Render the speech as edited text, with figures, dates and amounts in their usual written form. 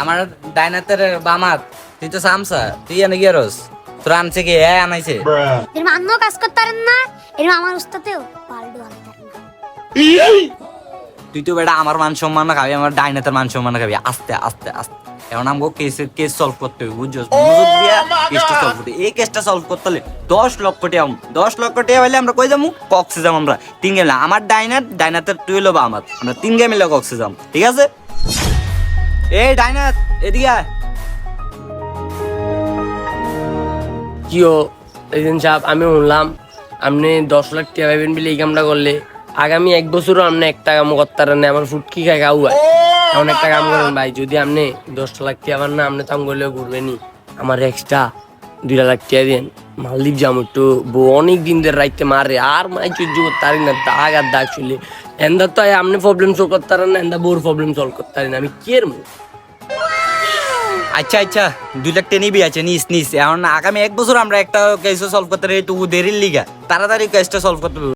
আমার ডাইনাতের বামাত তুই তো সামসা তুই এনে গিয়ারস তোর আনছে কি আনাইছে এরম আন্নও কাজ করতে পারেন না, এরম আমার উস্তাদেও পাল্টু আনতে পারেন না। তুই তো বেটা আমার মান সম্মান খাবি, আমার ডাইনাতের মান সম্মান খাবি। আস্তে আস্তে আস্তে এখন আমাকে কেস সলভ করতে হবে, বুঝছস? মনোযোগ দিয়া কেসটা সলভ করতে, এই কেসটা সলভ করতে হলে 10 লক্ষ টাকা, 10 লক্ষ টাকা হইলে আমরা কই যাবো? কক্সে যাবো আমরা 3 গেলে। আমার ডাইনাতের তুই হলো বা আমার, আমরা 3 গে মিলে কক্সে যাবো, ঠিক আছে? এই ডাইনাত এদিকে আয়। কিও এদিন সাহেব, আমি শুনলাম আপনি 10 লাখ টাকা পাইবেন বলে এই কামটা করলে আগামী 1 বছরও আপনি একটা কাম করতে পারেন না। আমার ফুটকি খাই খাও হয় এমন একটা কাম করেন ভাই, যদি আপনি 10 লাখ টাকা পান না, আপনি তো আমি করলেও ঘুরবেনি। আমার এক্সট্রা 2 লাখ টাকা দিন, মালদ্বীপ যাবো একটু। বউ অনেক দিন ধরে রাইতে মারে, আর মাই সহ্য করতে পারি না, দাগ আর দাগ চলে। এন্দা তো আপনি প্রবলেম সলভ করতে পারেন না, এন্দা বউর প্রবলেম সলভ করতে পারি না, আমি কে এর মুখ? আচ্ছা আচ্ছা 2 লাখ টাকা নিবি, আছে নিস। এখন আগামী 1 বছর আমরা একটা কেস সলভ করতে পারি, একটু দেরির লিগা তাড়াতাড়ি কেসটা সলভ করতে হবে।